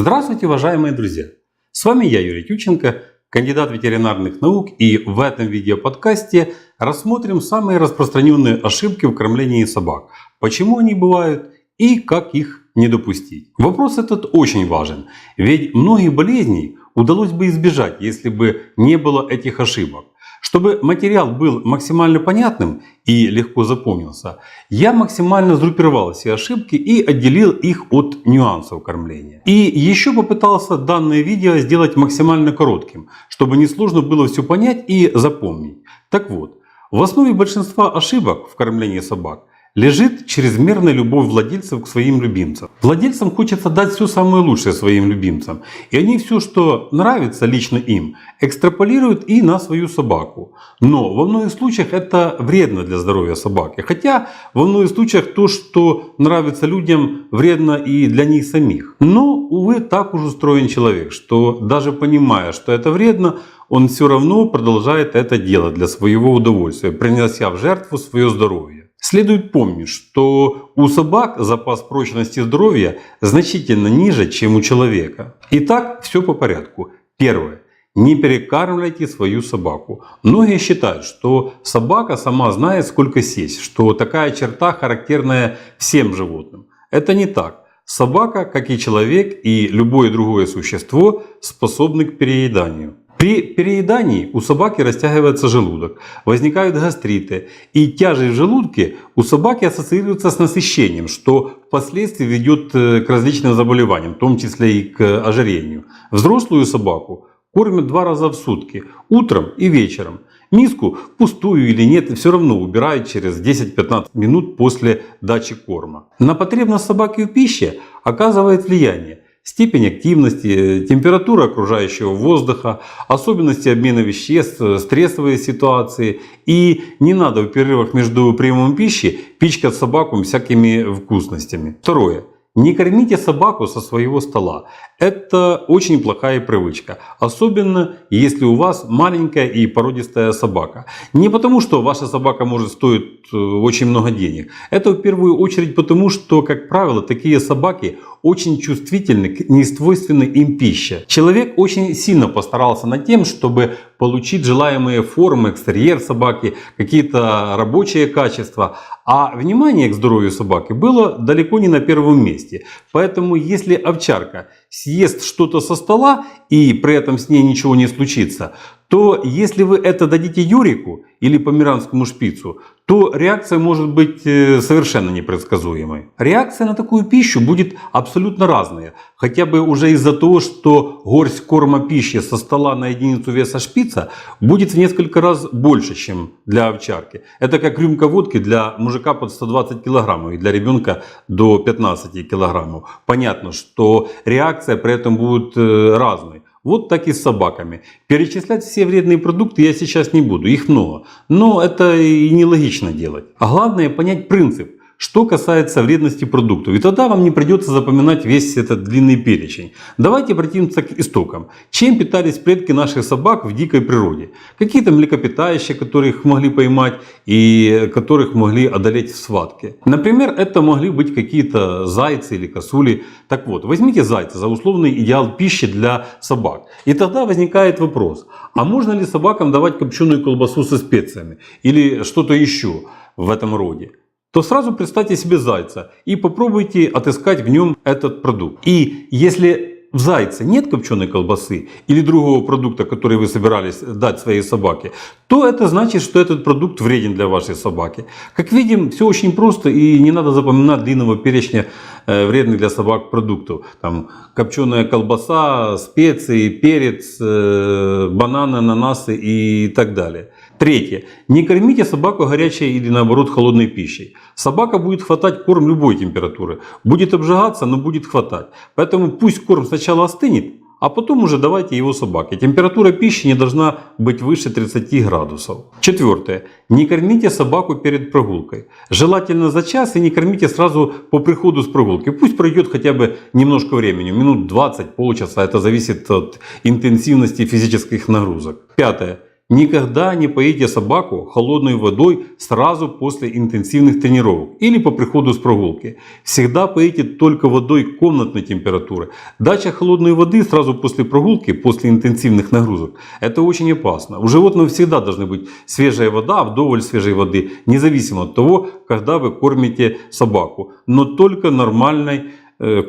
Здравствуйте, уважаемые друзья! С вами я, Юрий Тюченко, кандидат ветеринарных наук, и в этом видеоподкасте рассмотрим самые распространенные ошибки в кормлении собак, почему они бывают и как их не допустить. Вопрос этот очень важен, ведь многих болезней удалось бы избежать, если бы не было этих ошибок. Чтобы материал был максимально понятным и легко запомнился, я максимально сгруппировал все ошибки и отделил их от нюансов кормления. И еще попытался данное видео сделать максимально коротким, чтобы несложно было все понять и запомнить. Так вот, в основе большинства ошибок в кормлении собак лежит чрезмерная любовь владельцев к своим любимцам. Владельцам хочется дать все самое лучшее своим любимцам, и они все, что нравится лично им, экстраполируют и на свою собаку. Но во многих случаях это вредно для здоровья собаки, хотя во многих случаях то, что нравится людям, вредно и для них самих. Но, увы, так уж устроен человек, что даже понимая, что это вредно, он все равно продолжает это делать для своего удовольствия, принося в жертву свое здоровье. Следует помнить, что у собак запас прочности здоровья значительно ниже, чем у человека. Итак, все по порядку. Первое. Не перекармливайте свою собаку. Многие считают, что собака сама знает, сколько съесть, что такая черта характерная всем животным. Это не так. Собака, как и человек и любое другое существо, способны к перееданию. При переедании у собаки растягивается желудок, возникают гастриты, и тяжесть в желудке у собаки ассоциируется с насыщением, что впоследствии ведет к различным заболеваниям, в том числе и к ожирению. Взрослую собаку кормят 2 раза в сутки, утром и вечером. Миску, пустую или нет, все равно убирают через 10-15 минут после дачи корма. На потребность собаки в пище оказывает влияние степень активности, температура окружающего воздуха, особенности обмена веществ, стрессовые ситуации. И не надо в перерывах между приемом пищи пичкать собаку всякими вкусностями. Второе. Не кормите собаку со своего стола. Это очень плохая привычка. Особенно если у вас маленькая и породистая собака. Не потому, что ваша собака может стоить очень много денег. Это в первую очередь потому, что, как правило, такие собаки очень чувствительны к несвойственной им пище. Человек очень сильно постарался над тем, чтобы получить желаемые формы, экстерьер собаки, какие-то рабочие качества. А внимание к здоровью собаки было далеко не на первом месте. Поэтому если овчарка съест что-то со стола и при этом с ней ничего не случится, то если вы это дадите Юрику или померанскому шпицу, то реакция может быть совершенно непредсказуемой. Реакция на такую пищу будет абсолютно разная. Хотя бы уже из-за того, что горсть корма пищи со стола на единицу веса шпица будет в несколько раз больше, чем для овчарки. Это как рюмка водки для мужика под 120 килограммов и для ребенка до 15 килограммов. Понятно, что реакция при этом будет разной. Вот так и с собаками. Перечислять все вредные продукты я сейчас не буду, их много. Но это и нелогично делать. А главное понять принцип, что касается вредности продуктов. И тогда вам не придется запоминать весь этот длинный перечень. Давайте обратимся к истокам. Чем питались предки наших собак в дикой природе? Какие-то млекопитающие, которых могли поймать и которых могли одолеть в схватке. Например, это могли быть какие-то зайцы или косули. Так вот, возьмите зайца за условный идеал пищи для собак. И тогда возникает вопрос, а можно ли собакам давать копченую колбасу со специями? Или что-то еще в этом роде? То сразу представьте себе зайца и попробуйте отыскать в нем этот продукт. И если в зайце нет копченой колбасы или другого продукта, который вы собирались дать своей собаке, то это значит, что этот продукт вреден для вашей собаки. Как видим, все очень просто и не надо запоминать длинного перечня вредных для собак продуктов. Там копченая колбаса, специи, перец, бананы, ананасы и так далее. Третье. Не кормите собаку горячей или наоборот холодной пищей. Собака будет хватать корм любой температуры. Будет обжигаться, но будет хватать. Поэтому пусть корм сначала остынет, а потом уже давайте его собаке. Температура пищи не должна быть выше 30 градусов. Четвертое. Не кормите собаку перед прогулкой. Желательно за час и не кормите сразу по приходу с прогулки. Пусть пройдет хотя бы немножко времени, минут 20, полчаса. Это зависит от интенсивности физических нагрузок. Пятое. Никогда не поите собаку холодной водой сразу после интенсивных тренировок или по приходу с прогулки. Всегда поите только водой комнатной температуры. Дача холодной воды сразу после прогулки, после интенсивных нагрузок, это очень опасно. У животного всегда должна быть свежая вода, вдоволь свежей воды, независимо от того, когда вы кормите собаку, но только нормальной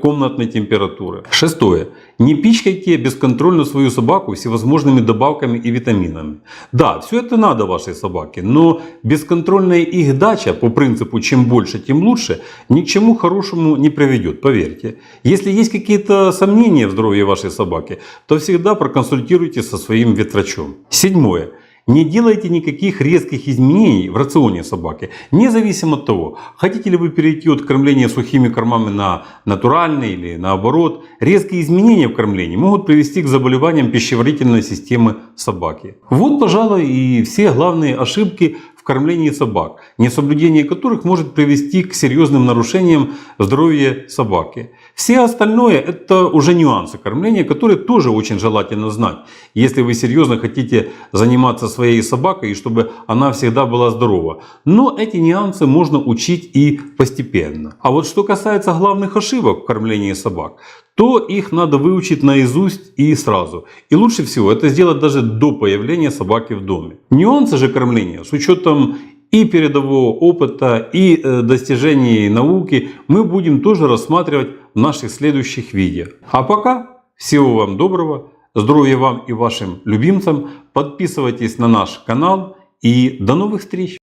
комнатной температуры. Шестое. Не пичкайте бесконтрольно свою собаку всевозможными добавками и витаминами. Да, все это надо вашей собаке, но бесконтрольная их дача по принципу чем больше, тем лучше ни к чему хорошему не приведет, поверьте. Если есть какие-то сомнения в здоровье вашей собаки, то всегда проконсультируйтесь со своим ветврачом. Седьмое. Не делайте никаких резких изменений в рационе собаки, независимо от того, хотите ли вы перейти от кормления сухими кормами на натуральный или наоборот. Резкие изменения в кормлении могут привести к заболеваниям пищеварительной системы собаки. Вот, пожалуй, и все главные ошибки в кормлении собак, несоблюдение которых может привести к серьезным нарушениям здоровья собаки. Все остальное это уже нюансы кормления, которые тоже очень желательно знать, если вы серьезно хотите заниматься своей собакой и чтобы она всегда была здорова. Но эти нюансы можно учить и постепенно. А вот что касается главных ошибок в кормлении собак, то их надо выучить наизусть и сразу. И лучше всего это сделать даже до появления собаки в доме. Нюансы же кормления с учетом и передового опыта, и достижений науки мы будем тоже рассматривать в наших следующих видео. А пока всего вам доброго, здоровья вам и вашим любимцам, подписывайтесь на наш канал и до новых встреч!